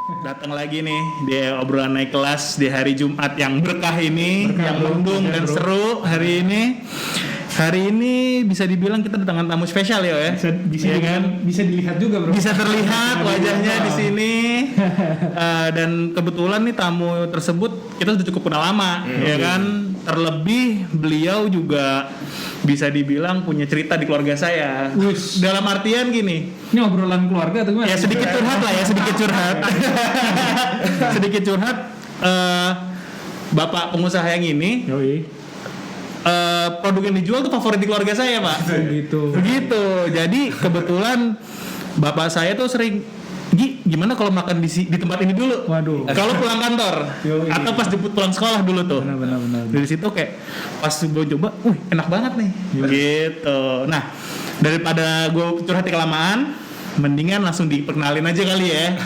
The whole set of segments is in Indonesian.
datang lagi nih di obrolan naik kelas di hari Jumat yang berkah ini, yang mendung dan seru hari ini. Hari ini bisa dibilang kita kedatangan tamu spesial ya. Bisa kan? Bisa dilihat juga bro. Bisa terlihat wajahnya di sini. Dan kebetulan nih tamu tersebut kita sudah cukup kenal lama, ya kan. Terlebih beliau juga bisa dibilang punya cerita di keluarga saya. Dalam artian gini. Ini obrolan keluarga atau gimana? Ya sedikit curhat lah ya, sedikit curhat. Sedikit curhat. Bapak pengusaha yang ini. Yoi. Produk yang dijual tuh favorit di keluarga saya, Pak. Begitu. Jadi kebetulan bapak saya tuh sering, gimana kalau makan di tempat ini dulu? Waduh. Kalau pulang kantor atau pas jemput pulang sekolah dulu tuh. Benar. Dari situ kayak pas gue coba, enak banget nih. Gitu. Nah, daripada gue curhat kelamaan, mendingan langsung diperkenalin aja kali ya.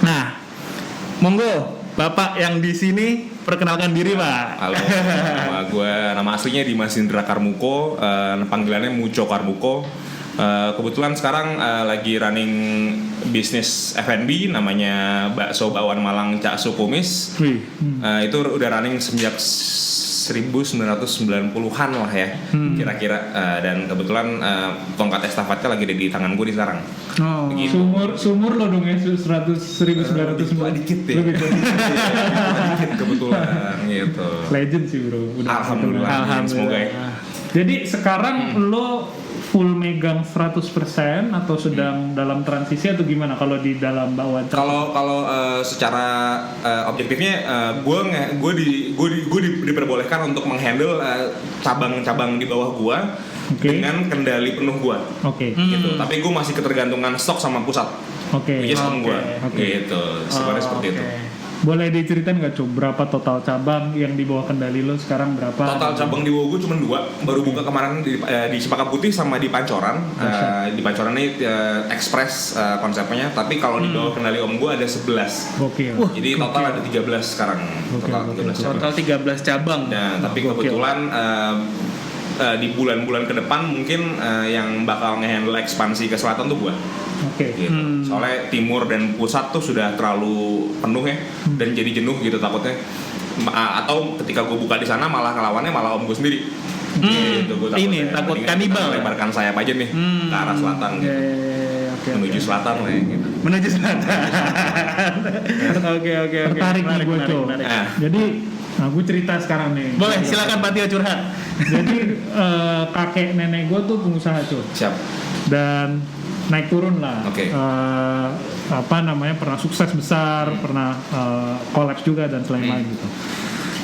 Nah, monggo Bapak yang di sini perkenalkan diri, Pak. Halo, nama aslinya Dimas Indra Karmuko, panggilannya Muco Karmuko. Kebetulan sekarang lagi running bisnis F&B namanya Bakso Bakwan Malang Cak Sukumis. Itu udah running sejak 1990-an lah ya, kira-kira. Dan kebetulan tongkat estafetnya lagi ada di tangan gue sekarang. Oh, begitu. Sumur lo dong ya, 1990. Dikit ya. Dikit kebetulan gitu. Legend sih bro. Alhamdulillah. Semoga ya. Jadi sekarang lo full megang 100% atau sedang dalam transisi atau gimana kalau di dalam bawah? Kalau secara objektifnya gue diperbolehkan untuk menghandle cabang-cabang di bawah gue dengan kendali penuh gue. Gitu. Tapi gue masih ketergantungan stok sama pusat. Which is om gue. Gitu. Sebenarnya seperti itu. Boleh diceritain nggak Cuk, berapa total cabang yang di bawah kendali lo sekarang berapa? Total cabang di bawah gue cuma 2, baru buka kemarin di Cempaka Putih sama di Pancoran. Di Pancoran ini express konsepnya, tapi kalau di bawah kendali om gue ada 11. Jadi total ada 13 sekarang. Total 13 cabang. Nah, tapi kebetulan di bulan-bulan ke depan mungkin yang bakal nge-handle ekspansi ke selatan tuh gue. Gitu. Soalnya timur dan pusat tuh sudah terlalu penuh ya, dan jadi jenuh gitu takutnya. Atau ketika gue buka di sana malah ngelawannya malah om gue sendiri. Gitu, gue takut kanibal. Lebarkan sayap aja nih ke arah selatan. Menuju selatan lah ya, gitu. Menuju selatan. Oke. Tertarik nih gue Cuk. Jadi gue cerita sekarang nih. Boleh, silakan Pak Tio curhat. Jadi kakek nenek gue tuh pengusaha Cuk. Siap. Dan naik turun lah. Pernah sukses besar, pernah kolaps juga dan lain-lain gitu.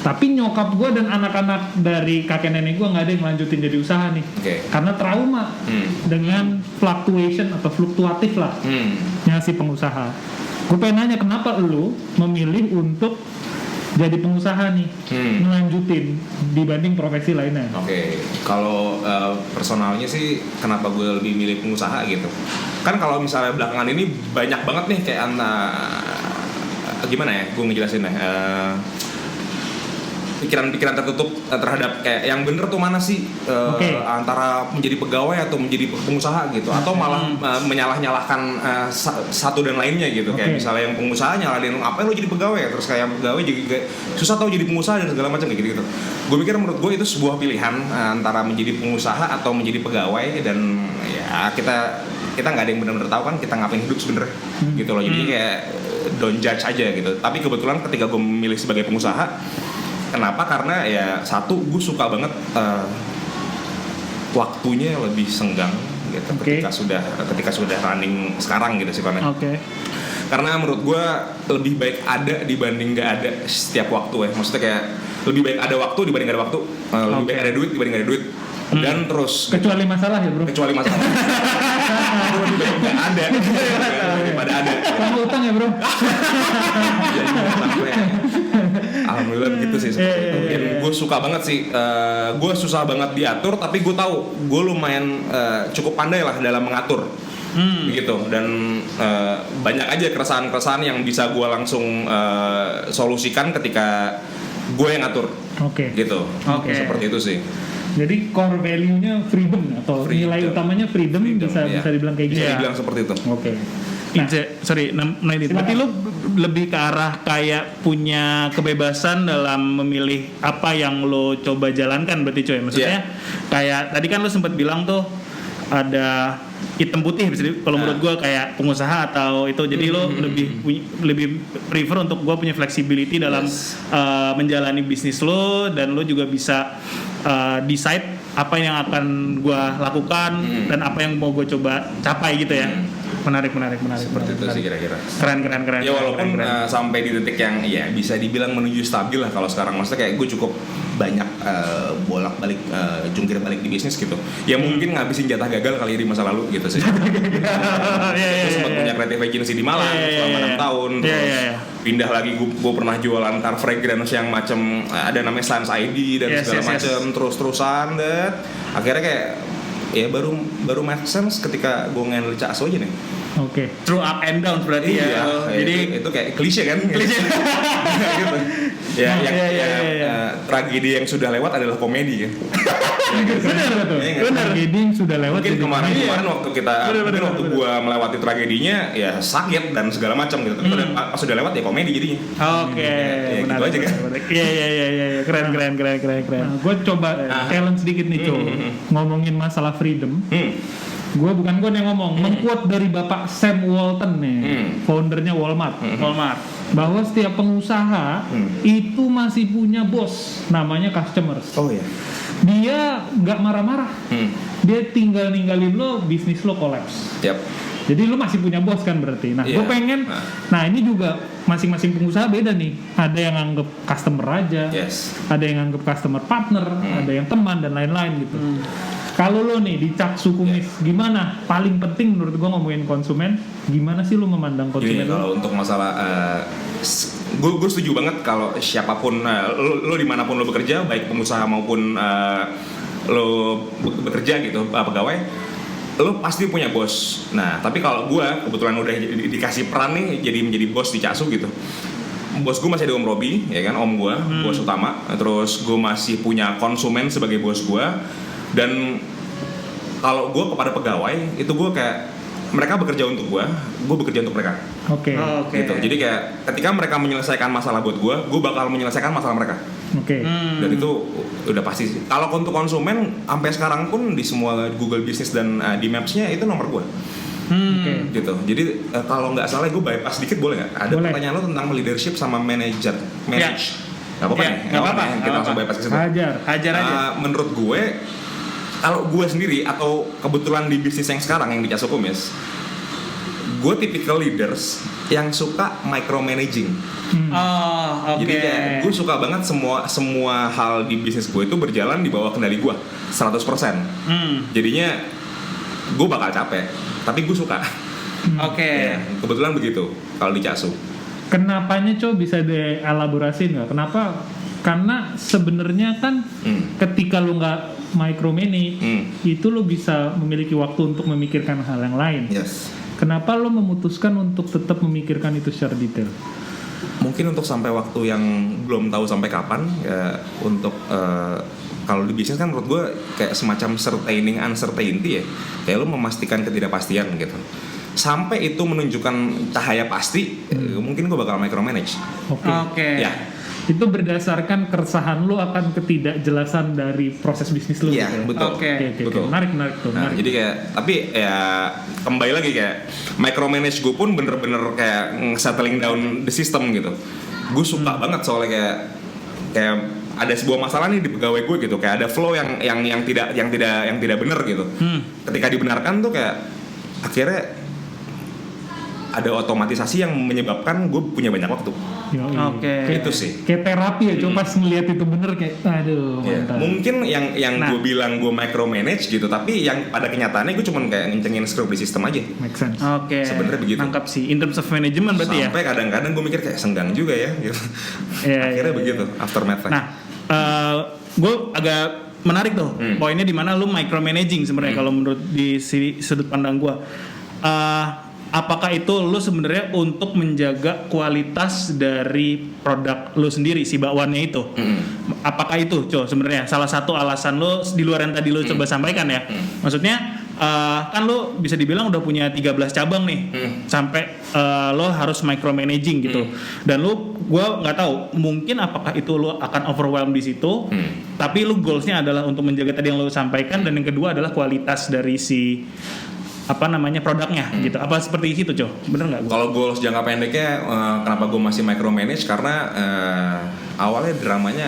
Tapi nyokap gue dan anak-anak dari kakek nenek gue nggak ada yang lanjutin jadi usaha nih, karena trauma dengan fluctuation atau fluktuatif lah si pengusaha. Gue pengen nanya kenapa lu memilih untuk jadi pengusaha nih, melanjutin dibanding profesi lainnya. Kalau personalnya sih kenapa gue lebih milih pengusaha gitu. Kan kalau misalnya belakangan ini banyak banget nih kayak gimana ya gue ngejelasinnya, pikiran-pikiran tertutup terhadap kayak yang bener tuh mana sih antara menjadi pegawai atau menjadi pengusaha gitu, atau malah menyalah-nyalahkan satu dan lainnya gitu. Kayak misalnya yang pengusaha nyalahin apa lo jadi pegawai ya, terus kayak pegawai juga susah tau jadi pengusaha dan segala macam kayak gitu. Gue mikir menurut gue itu sebuah pilihan antara menjadi pengusaha atau menjadi pegawai, dan ya kita nggak ada yang benar-benar tahu kan kita ngapain hidup sebenarnya gitu loh. Jadi kayak don't judge aja gitu. Tapi kebetulan ketika gue memilih sebagai pengusaha, kenapa? Karena ya satu, gue suka banget waktunya lebih senggang gitu ketika sudah running sekarang gitu sifatnya. Karena menurut gue lebih baik ada dibanding nggak ada setiap waktu ya. Maksudnya kayak lebih baik ada waktu dibanding nggak ada waktu, lebih baik ada duit dibanding nggak ada duit. Dan terus kecuali masalah ya bro. Kecuali masalah. Lebih baik nggak ada daripada ada. Kamu utang ya bro. Alhamdulillah begitu sih seperti itu. Dan gue suka banget sih, gue susah banget diatur, tapi gue tahu gue lumayan cukup pandai lah dalam mengatur. Begitu. Dan banyak aja keresahan-keresahan yang bisa gue langsung solusikan ketika gue yang ngatur. Gitu. Seperti itu sih. Jadi core value-nya freedom atau nilai utamanya freedom bisa dibilang kayak gitu. Bisa dibilang seperti itu. Berarti lu lebih ke arah kayak punya kebebasan dalam memilih apa yang lo coba jalankan berarti coy. Maksudnya kayak tadi kan lo sempat bilang tuh ada hitam putih kalau menurut gue kayak pengusaha atau itu, jadi lo lebih prefer untuk gue punya flexibility dalam menjalani bisnis lo, dan lo juga bisa decide apa yang akan gue lakukan dan apa yang mau gue coba capai gitu ya. Menarik. Seperti itu sih kira-kira. Keren. Ya walaupun sampai di titik yang ya bisa dibilang menuju stabil lah kalau sekarang. Maksudnya kayak gue cukup banyak bolak-balik jungkir balik di bisnis gitu. Ya mungkin ngabisin jatah gagal kali di masa lalu gitu sih. Gue sempat punya creative agency di Malang selama 6 tahun. Terus pindah lagi gue pernah jualan car fragrance yang macam ada namanya Sans ID dan segala macam terus-terusan dan akhirnya kayak ya baru make sense ketika gue nge-handle Caksu aja nih. Oke. Through up and down berarti ya. Jadi itu kayak klise kan? Klise. Gitu. Ya, tragedi yang sudah lewat adalah komedi kan. Benar. Tragedi yang sudah lewat. Mungkin kemarin waktu waktu gue melewati tragedinya ya sakit dan segala macam gitu. Tapi pas sudah lewat ya komedi jadinya. Oke. Gitu aja kan. Iya. Keren. Nah, gue coba challenge sedikit nih ngomongin masalah freedom. Gue yang ngomong, mengquote dari Bapak Sam Walton nih, foundernya Walmart, bahwa setiap pengusaha itu masih punya bos, namanya customers. Oh ya. Dia nggak marah-marah, dia tinggal ninggalin lo, bisnis lo kolaps. Yep. Jadi lo masih punya bos kan berarti. Nah, gue pengen, nah ini juga masing-masing pengusaha beda nih. Ada yang anggap customer aja, ada yang anggap customer partner, ada yang teman dan lain-lain gitu. Kalau lo nih di Caksu Kumis, gimana? Paling penting menurut gue ngomongin konsumen, gimana sih lo memandang konsumen? Kalau untuk masalah, gue setuju banget kalau siapapun, lo dimanapun lo bekerja, baik pengusaha maupun lo bekerja gitu, pegawai, lo pasti punya bos. Nah, tapi kalau gue kebetulan udah dikasih peran nih, jadi menjadi bos di Caksu gitu. Bos gue masih ada Om Robi, ya kan, Om gue, bos utama. Terus gue masih punya konsumen sebagai bos gue. Dan kalau gue kepada pegawai itu gue kayak mereka bekerja untuk gue bekerja untuk mereka. Oke. Gitu. Jadi kayak ketika mereka menyelesaikan masalah buat gue bakal menyelesaikan masalah mereka. Oke. Dan itu udah pasti sih. Kalau untuk konsumen sampai sekarang pun di semua Google Business dan di Maps-nya itu nomor gue. Gitu. Jadi kalau nggak salah gue bypass sedikit boleh nggak? Ada pertanyaan lo tentang leadership sama manage. Gak apa-apa nih. Gak apa-apa. Kita langsung bypass ke situ. Hajar aja. Menurut gue, kalau gue sendiri atau kebetulan di bisnis yang sekarang yang di Caksu Kumis, gue typical leaders yang suka micromanaging. Jadi kayak gue suka banget semua hal di bisnis gue itu berjalan di bawah kendali gue 100%. Jadinya gue bakal capek, tapi gue suka. Ya, kebetulan begitu kalau di Caksu. Kenapanya bisa dielaborasiin nggak? Kenapa? Karena sebenarnya kan ketika lo nggak micromanage, itu lo bisa memiliki waktu untuk memikirkan hal yang lain. Kenapa lo memutuskan untuk tetap memikirkan itu secara detail? Mungkin untuk sampai waktu yang belum tahu sampai kapan ya. Untuk kalau di bisnis kan menurut gue kayak semacam sustaining uncertainty ya. Kayak lo memastikan ketidakpastian gitu. Sampai itu menunjukkan cahaya pasti, mungkin gue bakal micromanage. Ya. Itu berdasarkan keresahan lo akan ketidakjelasan dari proses bisnis lo. Iya, gitu. Betul. Menarik tuh. Nah, jadi kayak, tapi ya kembali lagi kayak micromanage gue pun bener-bener kayak settling down the system gitu. Gue suka banget soalnya kayak ada sebuah masalah nih di pegawai gue gitu, kayak ada flow yang tidak benar gitu. Ketika dibenarkan tuh kayak akhirnya ada otomatisasi yang menyebabkan gue punya banyak waktu. Itu sih. Kayak terapi ya, coba pas ngeliat itu bener kayak, aduh mantap. Mungkin yang gue bilang gue micromanage gitu, tapi yang pada kenyataannya gue cuma kayak ngencengin script di sistem aja. Make sense. Sebenarnya begitu. Nangkap sih. In terms of management berarti sampai kadang-kadang gue mikir kayak senggang juga ya. Gitu. Akhirnya begitu. Aftermath. Nah, gue agak menarik tuh. Poinnya di mana lu micromanaging sebenarnya kalau menurut di sudut pandang gue. Apakah itu lo sebenarnya untuk menjaga kualitas dari produk lo sendiri si bakwannya itu? Apakah itu, sebenarnya salah satu alasan lo di luar yang tadi lo coba sampaikan ya? Maksudnya kan lo bisa dibilang udah punya 13 cabang nih, sampai lo harus micromanaging gitu. Dan gue nggak tahu, mungkin apakah itu lo akan overwhelm di situ, tapi lo goalsnya adalah untuk menjaga tadi yang lo sampaikan, dan yang kedua adalah kualitas dari si produknya gitu. Apa seperti itu, Coy? Bener nggak? Kalau goals jangka pendeknya, kenapa gue masih micromanage, karena awalnya dramanya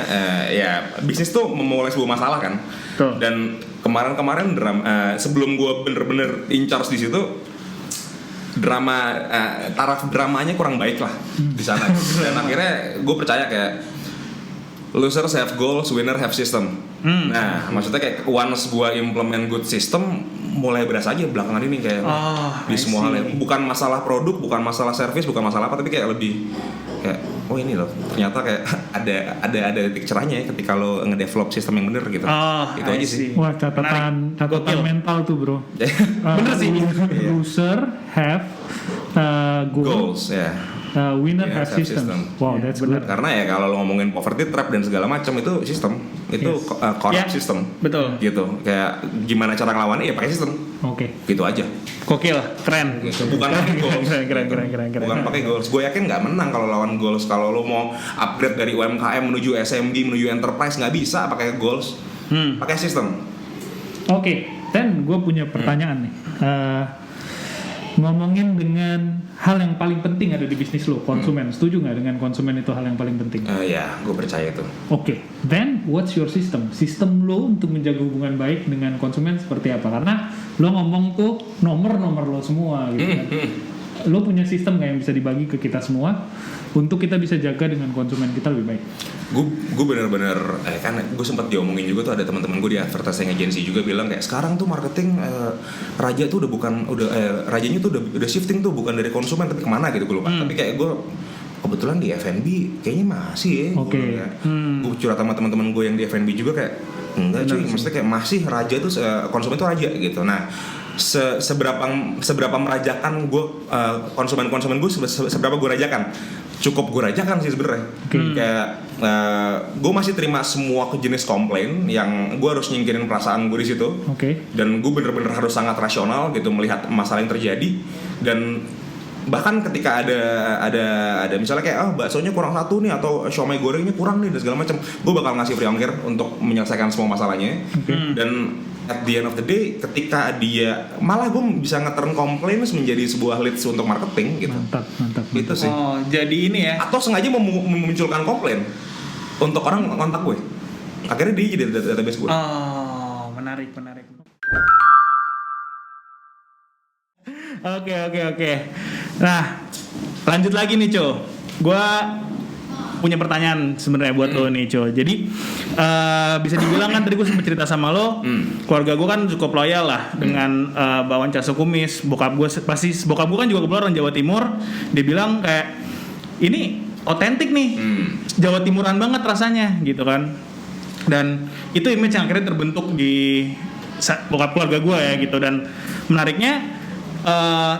ya bisnis tuh memulai sebuah masalah kan. Tuh. Dan kemarin sebelum gue bener-bener in charge di situ, taraf dramanya kurang baik lah di sana. Dan akhirnya gue percaya kayak losers have goals, winner have system. Nah, maksudnya kayak once gue implement good system, mulai berasa aja belakangan ini kayak di semua hal ya. Bukan masalah produk, bukan masalah service, bukan masalah apa, tapi kayak lebih kayak ini loh, ternyata kayak ada titik cerahnya ya ketika lo nge-develop sistem yang bener gitu. Itu aja sih. Wah, catatan mental tuh, bro. Bener sih. Loser have goals. Ya. Winner have system. Wow, that's good. Karena ya kalau lo ngomongin poverty trap dan segala macam itu sistem, itu corrupt system. Betul. Gitu. Kayak gimana cara ngelawannya ya pakai sistem. Oke. Gitu aja. Gokil, keren. Bukan pakai goals. Keren. Bukan pakai goals. Gue yakin nggak menang kalau lawan goals. Kalau lo mau upgrade dari UMKM menuju SMB menuju enterprise, nggak bisa pakai goals. Pakai sistem. Oke. Dan gue punya pertanyaan nih. Ngomongin dengan hal yang paling penting ada di bisnis lo, konsumen. Setuju nggak dengan konsumen itu hal yang paling penting? Ya, gue percaya itu. Oke. Then what's your system? Sistem lo untuk menjaga hubungan baik dengan konsumen seperti apa? Karena lo ngomong tuh nomor lo semua gitu kan. Lo punya sistem nggak yang bisa dibagi ke kita semua untuk kita bisa jaga dengan konsumen kita lebih baik? Gue bener-bener kan gue sempat diomongin juga tuh, ada teman-teman gue di advertising agency juga bilang kayak sekarang tuh marketing raja tuh rajanya tuh udah shifting tuh bukan dari konsumen tapi kemana gitu, gue lupa. Tapi kayak gue kebetulan di F&B kayaknya masih ya. Gue curhat sama teman-teman gue yang di F&B juga kayak enggak cuy, maksudnya kayak masih raja tuh konsumen tuh raja gitu. Nah, seberapa merajakan gue konsumen gue, seberapa gue rajakan, cukup gue rajakan sih sebenarnya. Kayak gue masih terima semua jenis komplain yang gue harus nyingkirin perasaan gue di situ. Dan gue bener-bener harus sangat rasional gitu melihat masalah yang terjadi. Dan bahkan ketika ada misalnya kayak baksonya kurang satu nih atau siomay gorengnya kurang nih dan segala macam, gue bakal ngasih free ongkir untuk menyelesaikan semua masalahnya. Dan at the end of the day, ketika dia malah gue bisa nge-turn complaints menjadi sebuah leads untuk marketing gitu. Mantap. Gitu sih. Oh, jadi ini ya. Atau sengaja memunculkan komplain untuk orang kontak gue. Akhirnya dia jadi database gue. Oh, menarik. Oke. Nah, lanjut lagi nih, Co. Gua punya pertanyaan sebenarnya buat lo nih, Co. Jadi bisa dibilang kan tadi gue sempat cerita sama lo, keluarga gue kan cukup loyal lah dengan bawaan Casu Kumis. Bokap gue kan juga kebetulan orang Jawa Timur. Dia bilang kayak ini otentik nih, Jawa Timuran banget rasanya gitu kan. Dan itu image yang akhirnya terbentuk di bokap keluarga gue ya gitu. Dan menariknya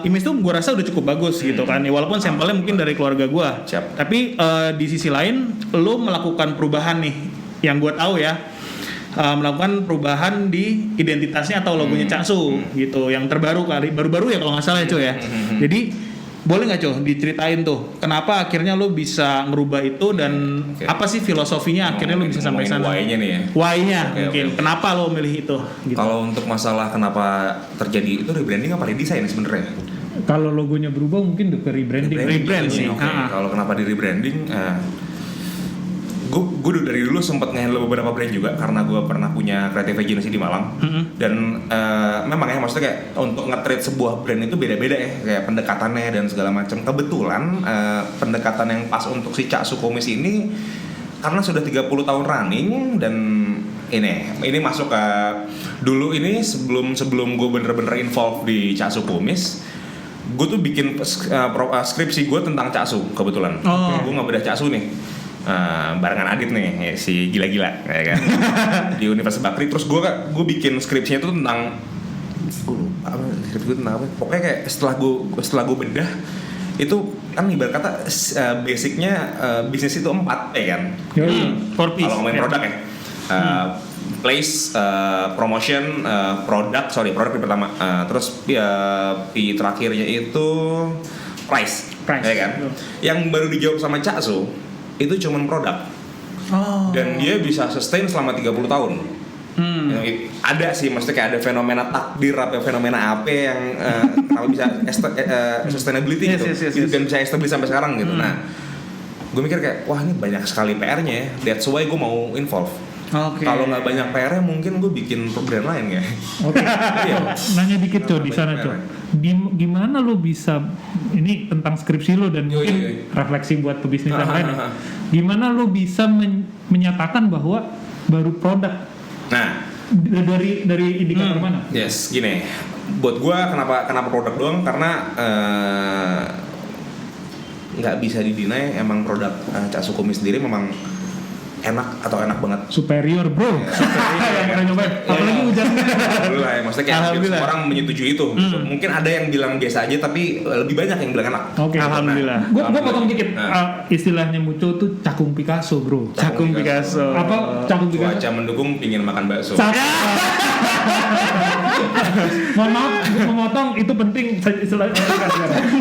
image tuh gue rasa udah cukup bagus gitu kan ya, walaupun sampelnya mungkin dari keluarga gue. Tapi di sisi lain lo melakukan perubahan nih yang gue tahu ya, melakukan perubahan di identitasnya atau logonya Casu gitu, yang baru ya kalau nggak salah ya, Co ya. Jadi boleh nggak, Co, diceritain tuh kenapa akhirnya lo bisa ngerubah itu dan apa sih filosofinya akhirnya lo bisa sampai sana? Why-nya nih ya. Why-nya mungkin. Kenapa lo milih itu? Gitu. Kalau untuk masalah kenapa terjadi itu rebranding apa redesign sebenarnya? Kalau logonya berubah mungkin ke rebranding. Rebrand sih. Kalau kenapa di rebranding? Gue dari dulu sempat nge-handle beberapa brand juga karena gue pernah punya creative agency di Malang. Dan memang ya maksudnya kayak untuk nge-treat sebuah brand itu beda-beda ya, kayak pendekatannya dan segala macam. Kebetulan pendekatan yang pas untuk si Casu Kumis ini karena sudah 30 tahun running dan ini masuk ke dulu ini sebelum gue bener-bener involved di Casu Kumis, gue tuh bikin skripsi gue tentang Casu kebetulan. Gue ngebedah Casu nih. Barengan Adit nih, si gila-gila ya kan. Di Universitas Bakri. Terus gue bikin skripsinya itu tentang pokoknya kayak setelah gue bedah itu kan ibarat kata basicnya bisnis itu 4 ya kan. Kalau ngomongin produk ya, place, promotion, produk yang pertama, terus P terakhirnya itu price. Ya kan? Yang baru dijawab sama Cak Su itu cuman produk. Dan dia bisa sustain selama 30 tahun. Ada sih, maksudnya kayak ada fenomena takdir apa fenomena apa yang kalau bisa sustainability gitu. Dan bisa establish sampai sekarang gitu. Nah, gue mikir kayak wah ini banyak sekali PR-nya ya. That's why gue mau involve. Kalau nggak banyak PR-nya mungkin gue bikin brand lain ya. Nanya dikit Cok di sana Cok. Gimana lo bisa, ini tentang skripsi lo dan mungkin refleksi buat pebisnis yang lain ya. Gimana lo bisa menyatakan bahwa baru produk? Nah, dari indikator mana? Yes, gini. Buat gue kenapa produk doang, karena nggak bisa didinai emang produk Cak Su Kumis sendiri memang enak banget. Superior bro. Yang pernah nyobain. Apalagi hujannya. Alhamdulillah ya, maksudnya kayak orang menyetujui itu. Mungkin ada yang bilang biasa aja, tapi lebih banyak yang bilang enak. Alhamdulillah. Gue potong dikit. Istilahnya Muco tuh cakung Picasso bro. Cakung Picasso. Apa cakung Picasso? Cuaca mendukung, pingin makan bakso. Mohon maaf, gue memotong, itu penting istilahnya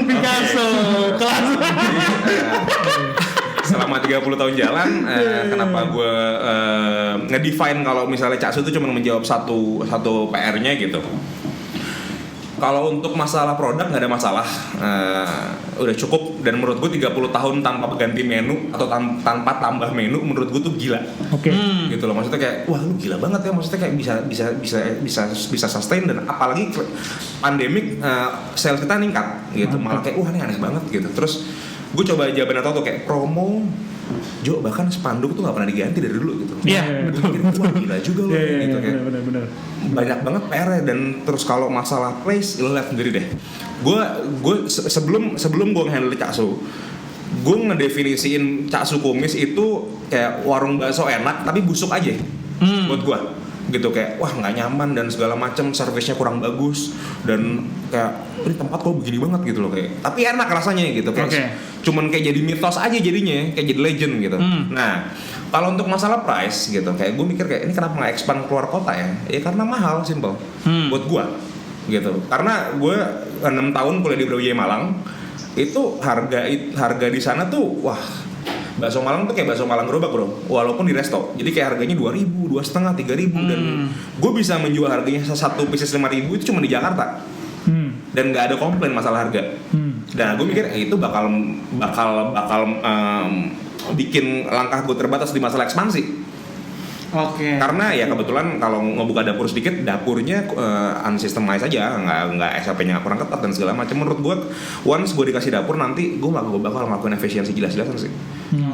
Picasso. Kelas. Selama 30 tahun jalan, kenapa gue ngedefine kalau misalnya Cak Su itu cuma menjawab satu PR-nya gitu. Kalau untuk masalah produk nggak ada masalah, udah cukup. Dan menurut gue 30 tahun tanpa ganti menu atau tanpa tambah menu, menurut gue tuh gila. Gitu loh, maksudnya kayak wah lu gila banget ya, maksudnya kayak bisa sustain. Dan apalagi pandemik, sales kita meningkat gitu, malah kayak wah ini aneh banget gitu. Terus gue coba jawaban atau kayak promo Jo, bahkan spanduk tuh gak pernah diganti dari dulu gitu. Iya, betul. Wah gila juga loh gitu kayak. Benar. Banyak banget PR-nya. Dan terus kalau masalah place, lo lihat sendiri deh. Gue sebelum gue nge-handle Cak Su, gue ngedefinisiin Cak Su Kumis itu kayak warung bakso enak tapi busuk aja buat gue. Gitu kayak wah nggak nyaman dan segala macam, servisnya kurang bagus dan kayak ini tempat kok begini banget gitu loh kayak, tapi enak rasanya gitu kayak cuman kayak jadi mitos aja jadinya, kayak jadi legend gitu. Nah kalau untuk masalah price gitu kayak gue mikir kayak ini kenapa nggak expand keluar kota ya karena mahal, simple buat gue gitu. Karena gue 6 tahun kuliah di Brawijaya Malang, itu harga di sana tuh wah, bakso Malang tuh kayak bakso Malang gerobak bro, walaupun di resto. Jadi kayak harganya 2.000, 2.500, 3.000 dan gue bisa menjual harganya satu pieces 5.000 itu cuma di Jakarta. Dan nggak ada komplain masalah harga. Dan gue mikir itu bakal bikin langkah gue terbatas di masalah ekspansi. Karena ya kebetulan kalau ngebuka dapur sedikit, dapurnya unsystemized aja, nggak SAP-nya kurang ketat dan segala macam. Menurut gue, once gue dikasih dapur nanti gue bakal ngelakuin efisiensi jelas-jelasan sih.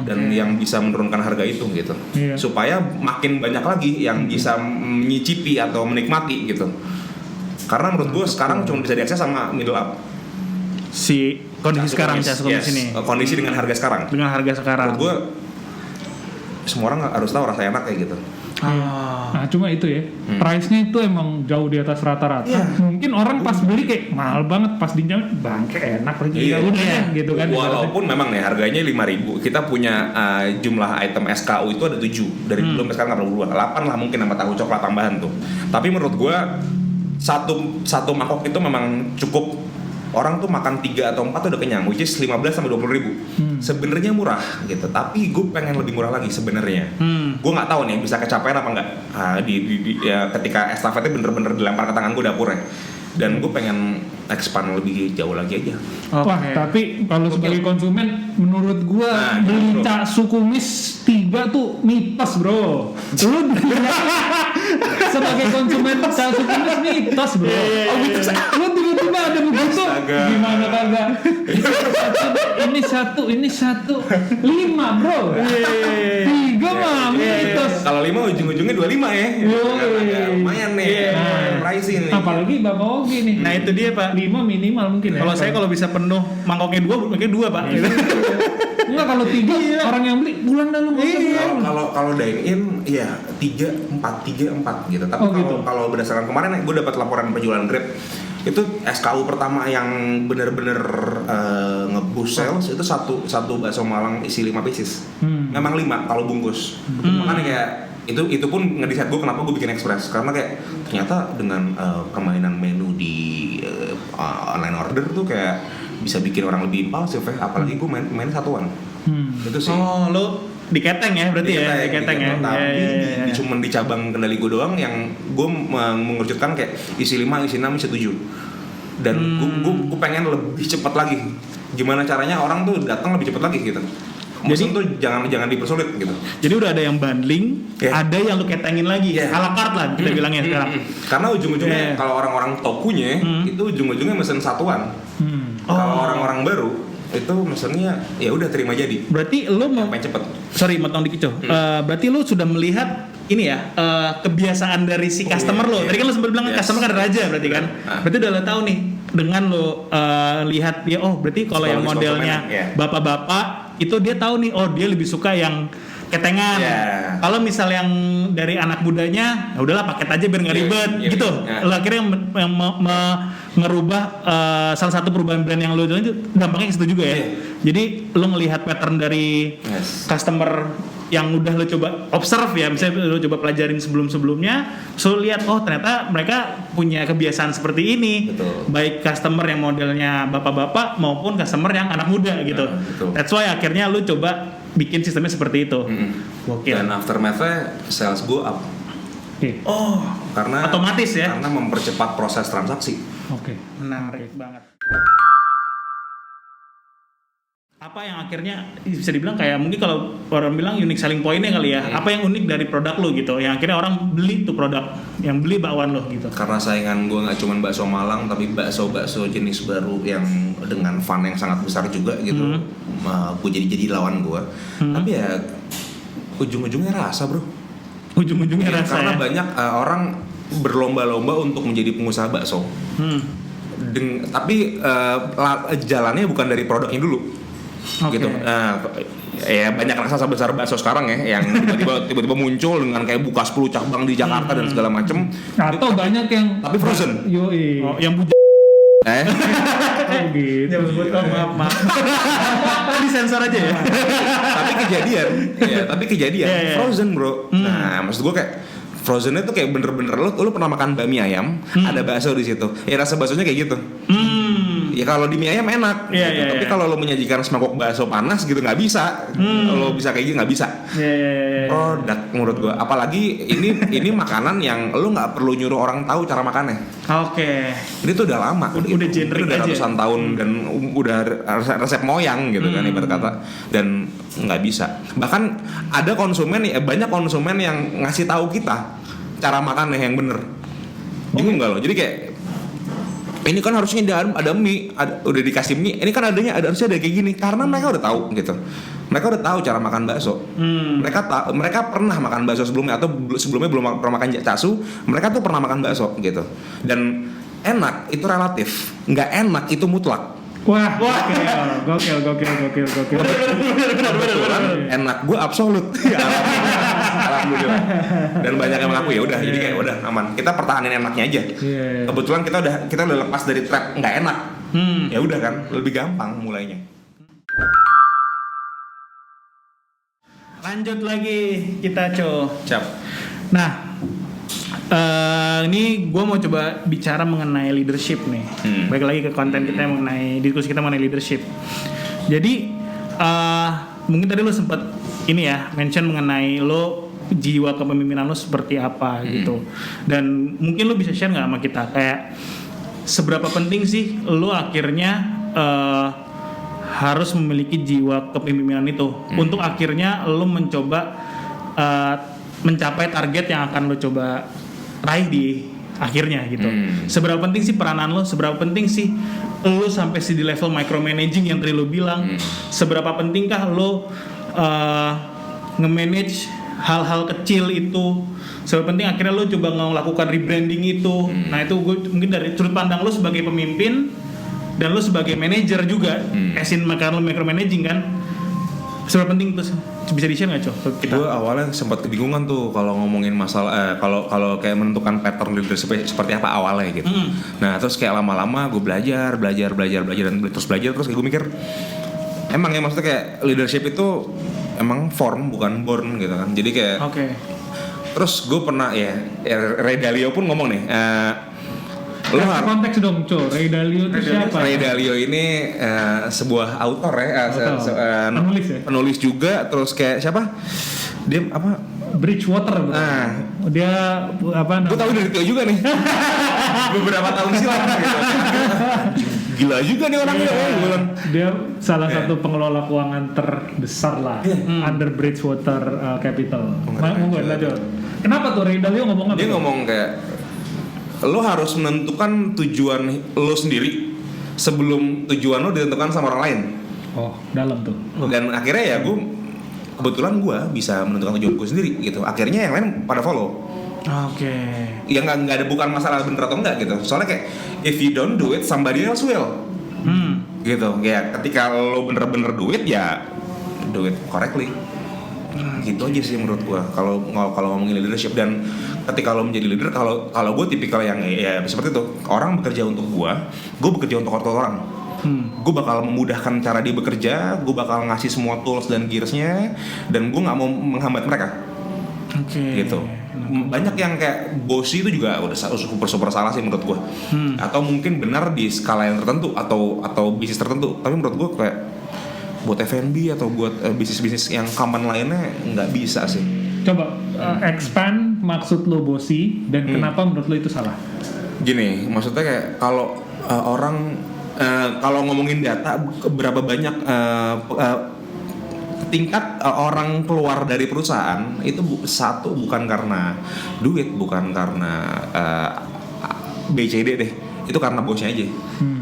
Dan yang bisa menurunkan harga itu gitu, supaya makin banyak lagi yang bisa menyicipi atau menikmati gitu. Karena menurut gue sekarang cuma bisa diakses sama middle up. Si kondisi sekarang Cak Su Kumis ini. Kondisi dengan harga sekarang. Menurut gue semua orang harus tahu rasa enak kayak gitu. Nah cuma itu ya, price-nya itu emang jauh di atas rata-rata. Mungkin orang pas beli kayak mahal banget, pas dinyam bangke enak lagi gitu kan. Walaupun memang nih harganya 5.000, kita punya jumlah item SKU itu ada 7 dari dulu sampai sekarang nggak perlu 8 lah mungkin sama tahu coklat tambahan tuh. Tapi menurut gua satu mangkok itu memang cukup. Orang tuh makan 3 atau 4 tuh udah kenyang, which is 15 sampai 20.000. Sebenarnya murah gitu, tapi gue pengen lebih murah lagi sebenarnya. Gue nggak tahu nih bisa kecapean apa nggak ya, ketika estafetnya bener-bener dilempar ke tangan gue dapurnya. Dan gue pengen expand lebih jauh lagi aja. Tapi kalau sebagai konsumen, menurut gue beli Cak Su Kumis 3 tuh mitos bro. Lu sebagai konsumen Cak Su Kumis mitos bro. Lu tiba-tiba ada begitu, gimana kagak? Ini satu 5 bro. 3 mah mitos. Kalau 5 ujung-ujungnya 25 ya. Lumayan nih. Pricing nih. Apalagi Bapak Ogi nih. Nah itu dia Pak. 5 minimal mungkin ya. Kalau saya kalau bisa penuh mangkoknya 2, mungkin 2 Pak. Enggak, kalau 3 orang yang beli pulang dah lu. Kalau dine in ya 3-4 gitu. Tapi kalau berdasarkan kemarin gue dapat laporan penjualan Grab, itu SKU pertama yang bener-bener nge-boost sales itu satu bakso Malang isi 5 pieces. Memang 5 kalau bungkus. Makanya kayak itu pun ngedecide gue kenapa gue bikin Express, karena kayak ternyata dengan permainan menu di online order tuh kayak bisa bikin orang lebih impulsif ya, apalagi gue main satuan. Itu sih. Oh, lo diketeng ya berarti diketeng ya. Tapi cuma di cabang kendali gue doang yang gue mengerucutkan kayak isi 5, isi 6, isi 7. Dan gue pengen lebih cepat lagi. Gimana caranya orang tuh datang lebih cepat lagi gitu. Jadi tuh jangan dipersulit gitu. Jadi udah ada yang bundling, ada yang lu ketengin lagi, a la carte lah kita bilangnya sekarang. Karena ujung-ujungnya kalau orang-orang tokunya itu ujung-ujungnya mesen satuan. Kalau orang-orang baru itu mesennya ya udah terima jadi. Berarti lu mau main cepet. Sorry, motong dikit coy. Berarti lu sudah melihat ini ya kebiasaan dari si customer lo. Tadi kan lu sempat bilang customer kan ada raja berarti kan. Berarti udah lo tahu nih dengan lo lihat dia, oh berarti kalau yang modelnya bapak-bapak itu dia tahu nih, oh dia lebih suka yang ketengan. Kalau misal yang dari anak mudanya, ya udahlah paket aja biar nggak ribet gitu. Lo akhirnya yang ngerubah salah satu perubahan brand yang lo jalan itu dampaknya ke situ juga ya. Jadi lo ngelihat pattern dari customer yang udah lo coba observe ya, misalnya lo coba pelajarin sebelum-sebelumnya, so lihat oh ternyata mereka punya kebiasaan seperti ini. Baik customer yang modelnya bapak-bapak maupun customer yang anak muda gitu. That's why akhirnya lo coba bikin sistemnya seperti itu. Dan aftermath-nya sales gue up. Oh, karena otomatis ya. Karena mempercepat proses transaksi. Menarik banget. Apa yang akhirnya bisa dibilang kayak mungkin kalau orang bilang unique selling point-nya kali ya. Apa yang unik dari produk lo gitu, yang akhirnya orang beli tuh produk, yang beli bakwan lo gitu. Karena saingan gue nggak cuma bakso Malang, tapi bakso jenis baru yang dengan fun yang sangat besar juga gitu. Gue jadi lawan gue. Tapi ya ujung-ujungnya rasa bro. Ujung-ujungnya rasa karena ya? Banyak orang berlomba-lomba untuk menjadi pengusaha bakso. Tapi jalannya bukan dari produknya dulu. Gitu. Ya banyak raksasa besar bakso sekarang ya yang tiba-tiba muncul dengan kayak buka 10 cabang di Jakarta dan segala macem. Atau banyak yang tapi frozen. Yang gitu. Ya maaf. Di sensor aja ya. Tapi kejadian. Frozen bro. Nah maksud gue kayak frozennya tuh kayak bener-bener lu pernah makan bakmi ayam, ada bakso di situ. Ya rasa baksonya kayak gitu. Ya kalau di mie ayam enak, tapi kalau lo menyajikan semangkok bakso panas gitu nggak bisa. Lo bisa kayak gitu nggak bisa. Produk menurut gua. Apalagi ini makanan yang lo nggak perlu nyuruh orang tahu cara makannya. Ini tuh udah lama. Udah generik udah aja. Ratusan tahun dan udah resep moyang gitu kan ibarat kata. Dan nggak bisa. Bahkan ada konsumen banyak konsumen yang ngasih tahu kita cara makannya yang bener. Bingung nggak lo? Jadi kayak ini kan harusnya ada mie, udah dikasih mie. Ini kan harusnya ada kayak gini karena mereka udah tahu gitu. Mereka udah tahu cara makan bakso. Mereka pernah makan bakso sebelumnya atau sebelumnya belum pernah makan jakcasu. Mereka tuh pernah makan bakso gitu. Dan enak itu relatif, nggak enak itu mutlak. Wah, gokil. Benar. Enak gue absolut. Alhamdulillah. Dan banyak yang mengaku ya udah, jadi kayak udah aman. Kita pertahanin enaknya aja. Kebetulan kita udah lepas dari trap nggak enak. Ya udah kan, lebih gampang mulainya. Lanjut lagi kita Cap. Nah, ini gue mau coba bicara mengenai leadership nih. Balik lagi ke konten kita mengenai diskusi kita mengenai leadership. Jadi mungkin tadi lo sempat ini ya mention mengenai lo jiwa kepemimpinan lo seperti apa gitu. Dan mungkin lo bisa share nggak sama kita kayak seberapa penting sih lo akhirnya harus memiliki jiwa kepemimpinan itu untuk akhirnya lo mencoba mencapai target yang akan lo coba raih di akhirnya gitu. Seberapa penting sih peranan lo? Seberapa penting sih lo sampai di level micromanaging yang tadi lo bilang? Seberapa pentingkah lo nge-manage hal-hal kecil itu? Seberapa penting akhirnya lo coba melakukan rebranding itu? Nah itu gue mungkin dari sudut pandang lo sebagai pemimpin dan lo sebagai manajer juga, asin karena lo micromanaging kan. Seberapa penting itu bisa di-share nggak Cok? Gue awalnya sempat kebingungan tuh kalau ngomongin masalah kalau kayak menentukan pattern leadership seperti apa awalnya gitu. Nah terus kayak lama-lama gue belajar dan terus kayak gue mikir emang ya maksudnya kayak leadership itu emang form bukan born gitu kan. Jadi kayak Terus gue pernah Ray Dalio pun ngomong nih, Kasih konteks dong, Ray Dalio itu siapa? Ray Dalio ini sebuah autor penulis ya? Penulis juga, terus kayak siapa? Dia apa? Bridgewater. Dia apa? Gue tahu dari Tio juga nih. Beberapa tahun silam gitu. Gila juga nih orangnya. Dia salah satu pengelola keuangan terbesar lah under Bridgewater Capital. Monggo lanjut. Kenapa tuh Ray Dalio ngomong apa? Dia ngomong kayak lo harus menentukan tujuan lo sendiri sebelum tujuan lo ditentukan sama orang lain. Oh, dalam tuh. Dan akhirnya ya kebetulan gue bisa menentukan tujuan gue sendiri gitu. Akhirnya yang lain pada follow. Oke. Ya nggak ada, bukan masalah bener atau enggak gitu. Soalnya kayak if you don't do it, somebody else will. Gitu. Ya ketika lo bener-bener do it correctly. Gitu aja sih menurut gua kalau ngomongin leadership. Dan ketika lo menjadi leader, kalau gue tipikal yang ya seperti itu, orang bekerja untuk gue bekerja untuk orang. Gue bakal memudahkan cara dia bekerja, gue bakal ngasih semua tools dan gearsnya, dan gue nggak mau menghambat mereka. Gitu. Banyak yang kayak bossy itu juga udah super salah sih menurut gue. Atau mungkin benar di skala yang tertentu atau bisnis tertentu, tapi menurut gue kayak buat F&B atau buat bisnis-bisnis yang common lainnya nggak bisa sih. Coba expand maksud lo bossy dan kenapa menurut lo itu salah? Gini, maksudnya kayak kalau orang kalau ngomongin data, berapa banyak tingkat orang keluar dari perusahaan itu satu bukan karena duit, bukan karena BCD deh, itu karena bosnya aja.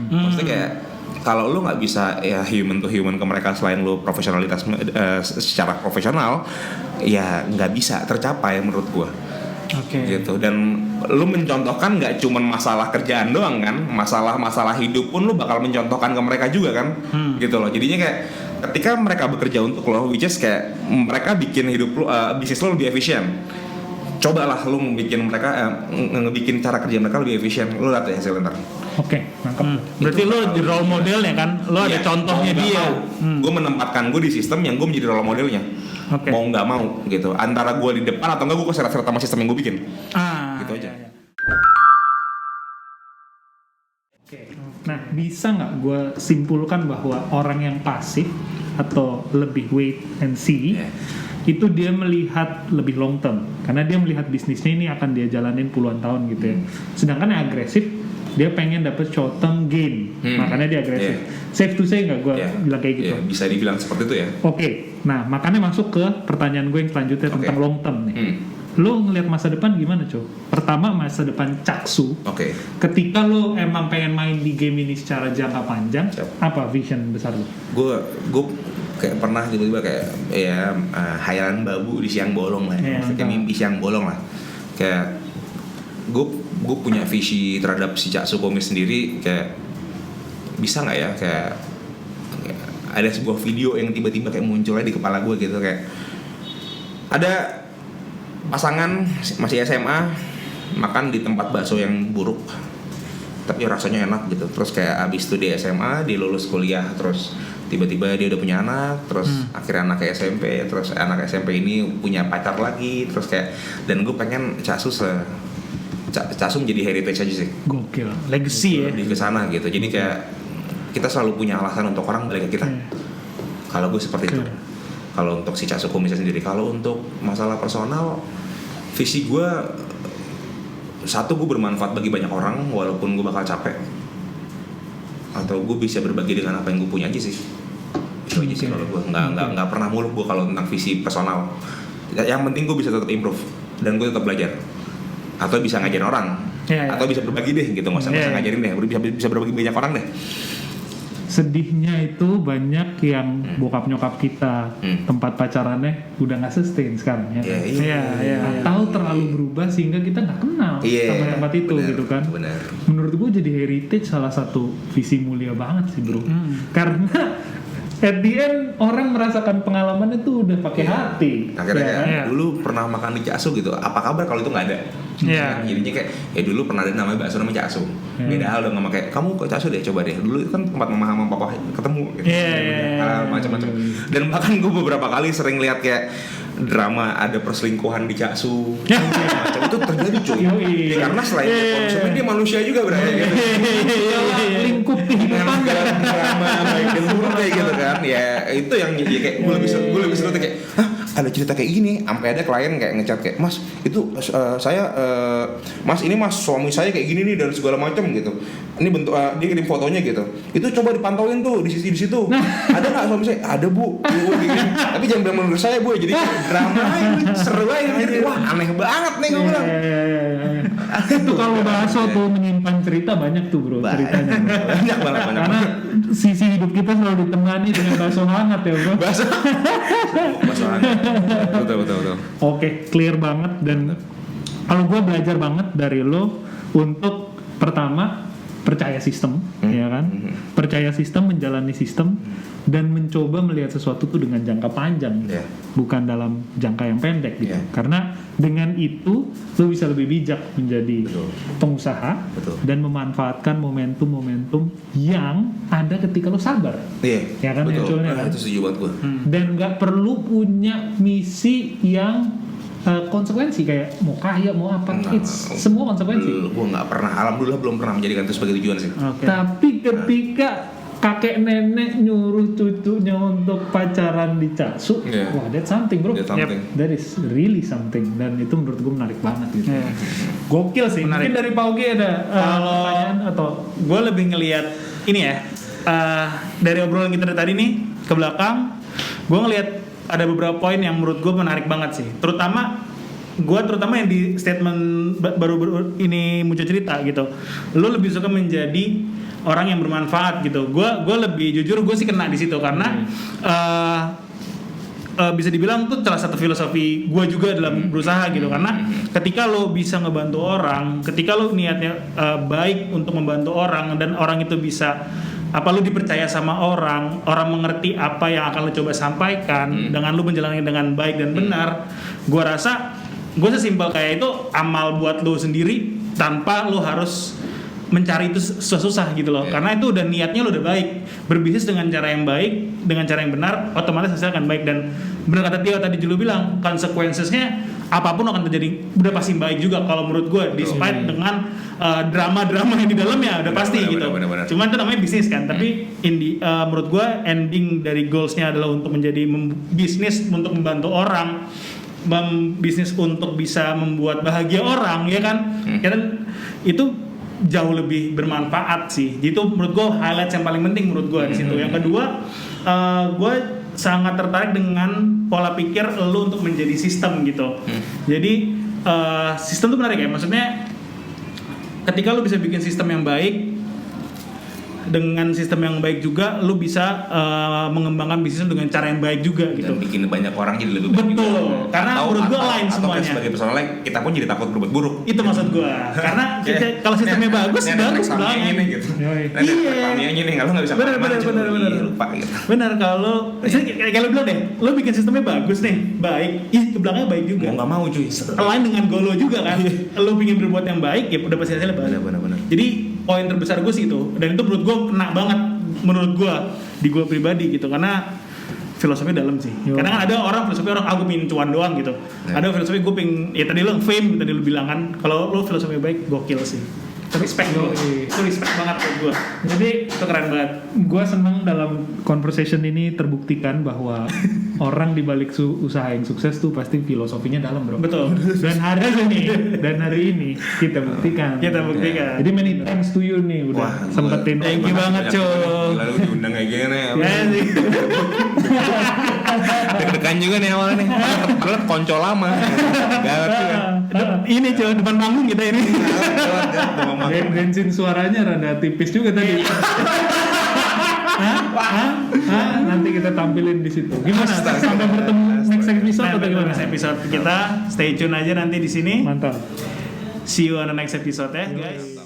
Maksudnya kayak kalau lo nggak bisa ya human to human ke mereka selain lo profesionalitas secara profesional, ya nggak bisa tercapai menurut gua. Gitu. Dan lo mencontohkan nggak cuma masalah kerjaan doang kan, masalah hidup pun lo bakal mencontohkan ke mereka juga kan. Gitu loh. Jadinya kayak ketika mereka bekerja untuk lo, which is kayak mereka bikin hidup lo, bisnis lo lebih efisien. Cobalah lo bikin mereka ngebikin cara kerja mereka lebih efisien, lo lihat ya hasilnya ntar. Nangkep. Berarti lo di role modelnya kan, lo ada contohnya dia. Gue menempatkan gue di sistem yang gue menjadi role modelnya. Mau nggak mau gitu. Antara gue di depan atau enggak, gue keseret-seret sama sistem yang gue bikin. Gitu aja. Nah, bisa nggak gue simpulkan bahwa orang yang pasif atau lebih wait and see itu dia melihat lebih long term, karena dia melihat bisnisnya ini akan dia jalanin puluhan tahun gitu ya. Sedangkan yang agresif dia pengen dapet short term gain, makanya dia agresif. Safe to say nggak gue bilang kayak gitu? Bisa dibilang seperti itu ya. Nah makanya masuk ke pertanyaan gue yang selanjutnya tentang long term nih. Lo ngelihat masa depan gimana, Cow? Pertama, masa depan Caksu. Ketika lo emang pengen main di game ini secara jangka panjang, apa vision besar lo? Gue kayak pernah tiba-tiba kayak hayalan babu di siang bolong lah, kayak mimpi siang bolong lah. Kayak gue punya visi terhadap si Caksu Komis sendiri, kayak bisa nggak ya kayak ada sebuah video yang tiba-tiba kayak munculnya di kepala gue gitu, kayak ada pasangan masih SMA makan di tempat bakso yang buruk tapi rasanya enak gitu. Terus kayak abis itu di SMA, dia lulus kuliah, terus tiba-tiba dia udah punya anak, terus akhirnya anak SMP, terus anak SMP ini punya pacar lagi, terus kayak, dan gue pengen Caksu menjadi heritage aja sih. Gokil. Legacy ya. Di kesana gitu. Jadi kayak kita selalu punya alasan untuk orang balik ke kita. Kalau gue seperti itu. Kalau untuk si Caksu Komis sendiri, kalau untuk masalah personal, visi gue satu, gue bermanfaat bagi banyak orang walaupun gue bakal capek, atau gue bisa berbagi dengan apa yang gue punya aja sih. Itu aja sih kalau gue nggak pernah muluk gue kalau tentang visi personal. Yang penting gue bisa tetap improve dan gue tetap belajar, atau bisa ngajarin orang, atau bisa berbagi deh gitu, nggak usah ngajarin deh, bisa berbagi banyak orang deh. Sedihnya itu banyak yang bokap nyokap kita tempat pacarannya udah nggak sustain sekarang ya. Atau terlalu berubah sehingga kita nggak kenal sama tempat itu, gitu kan. Menurut gue jadi heritage salah satu visi mulia banget sih bro. Karena at the end orang merasakan pengalaman itu udah pakai hati. Akhirnya dulu pernah makan di Caksu gitu, apa kabar kalau itu nggak ada? Jadinya kayak dulu pernah ada namanya bakso namanya Caksu. Beda hal dong sama kayak kamu ke Caksu deh, coba deh. Dulu itu kan tempat mama sama papa ketemu gitu. Macam-macam. Dan bahkan gue beberapa kali sering lihat kayak drama ada perselingkuhan di Caksu macam itu terjadi cuy. Ya, karena selain konsumnya dia manusia juga berarti gitu. Lingkup kehidupan drama baik dan buruk kayak gitu kan. Ya itu yang jadi kayak gue lebih seru kayak ada cerita kayak gini, sampai ada klien kayak ngechat kayak, "Mas, itu Mas ini Mas suami saya kayak gini nih dan segala macam gitu. Ini bentuk dia kirim fotonya gitu. Itu coba dipantauin tuh di situ. Ada nggak suami saya? Ada Bu. Tapi jangan bilang menurut saya Bu. Jadi drama seru aja. Wah aneh banget nih gue bilang. Itu kalau bakso tuh menyimpan cerita banyak tuh bro ceritanya. Banyak banget. Karena sisi hidup kita selalu ditemani dengan bakso hangat ya bro. Bakso hangat. Betul. Oke, clear banget. Dan kalau gue belajar banget dari lo untuk pertama percaya sistem, ya kan? Percaya sistem, menjalani sistem, dan mencoba melihat sesuatu tuh dengan jangka panjang, bukan dalam jangka yang pendek gitu. Karena dengan itu lo bisa lebih bijak menjadi pengusaha dan memanfaatkan momentum-momentum yang ada ketika lo sabar. Ya kan? Munculnya kan? Itu setuju banget gue. Dan nggak perlu punya misi yang konsekuensi kayak mau kaya mau apa, semua konsekuensi. Gue nggak pernah, alhamdulillah belum pernah menjadikan itu sebagai tujuan sih. Tapi ketika kakek nenek nyuruh cucunya untuk pacaran di Caksu, wah that's something bro. That is really something. Dan itu menurut gue menarik banget gitu. Gokil sih. Menarik. Mungkin dari Pak Ugi ada pertanyaan atau? Gue lebih ngelihat ini ya, dari obrolan kita tadi nih ke belakang, gue ngelihat ada beberapa poin yang menurut gue menarik banget sih. Terutama yang di statement baru ini muncul cerita gitu. Lo lebih suka menjadi orang yang bermanfaat gitu. Gue lebih jujur, gue sih kena di situ karena bisa dibilang tuh salah satu filosofi gue juga dalam berusaha gitu. Karena ketika lo bisa ngebantu orang, ketika lo niatnya baik untuk membantu orang dan orang itu bisa lu dipercaya sama orang mengerti apa yang akan lo coba sampaikan dengan lo menjalankan dengan baik dan benar, gue rasa gue sesimpel kayak itu amal buat lo sendiri tanpa lo harus mencari itu susah-susah gitu loh. Karena itu udah niatnya lo udah baik, berbisnis dengan cara yang baik, dengan cara yang benar, otomatis hasilnya akan baik. Dan benar kata Tio tadi dulu bilang, konsekuensinya apapun akan terjadi udah pasti baik juga kalau menurut gue, despite dengan drama-drama yang di dalamnya udah pasti gitu. Benar. Cuman itu namanya bisnis kan, tapi menurut gue ending dari goalsnya adalah untuk menjadi bisnis untuk membantu orang, bisnis untuk bisa membuat bahagia orang, ya kan? Dan itu jauh lebih bermanfaat sih. Itu menurut gue highlight yang paling penting menurut gue di situ. Yang kedua, gue sangat tertarik dengan pola pikir lo untuk menjadi sistem gitu. Jadi sistem itu menarik ya. Maksudnya ketika lo bisa bikin sistem yang baik, dengan sistem yang baik juga lo bisa mengembangkan bisnis dengan cara yang baik juga gitu. Dan bikin banyak orang jadi lebih baik. Betul. Juga. Karena menurut gue lain semuanya. Atau sebagai personalnya kita pun jadi takut berbuat buruk. Itu maksud gue. Karena kalau sistemnya bagus banget ini gitu. Iya. Ini kalau nggak bisa benar. Lupa gitu. Benar kalau kalau bilang deh, lo bikin sistemnya bagus nih, baik, ke belakangnya baik juga. Mau nggak mau cuy. Lain dengan goal lo juga kan. Lo ingin berbuat yang baik, ya udah pasti hasilnya baik. Benar. Jadi poin terbesar gue sih itu, dan itu menurut gue kena banget menurut gue di gue pribadi gitu, karena filosofi dalam sih. Karena kan ada orang filosofi aku pingin cuan doang gitu. Ada filosofi gue pingin ya tadi lo fame tadi lo bilang kan, kalau lo filosofi baik gokil sih. Respect gue, itu respect banget buat gue. Jadi itu keren banget. Gue seneng dalam conversation ini terbuktikan bahwa orang di balik usaha yang sukses tuh pasti filosofinya dalam bro. Betul. Dan hari ini kita buktikan. Jadi many thanks to you nih udah sempetin. Thank you banget coy. Lalu diundang kayak gini. Deg-degan juga nih awalnya nih. Berat konco lama. Ini coy depan panggung kita ini. Bensin suaranya rada tipis juga tadi. Nanti kita tampilin di situ. Gimana? Sampai bertemu next episode atau gimana? Next episode kita stay tune aja nanti di sini. Mantap. See you on the next episode ya guys.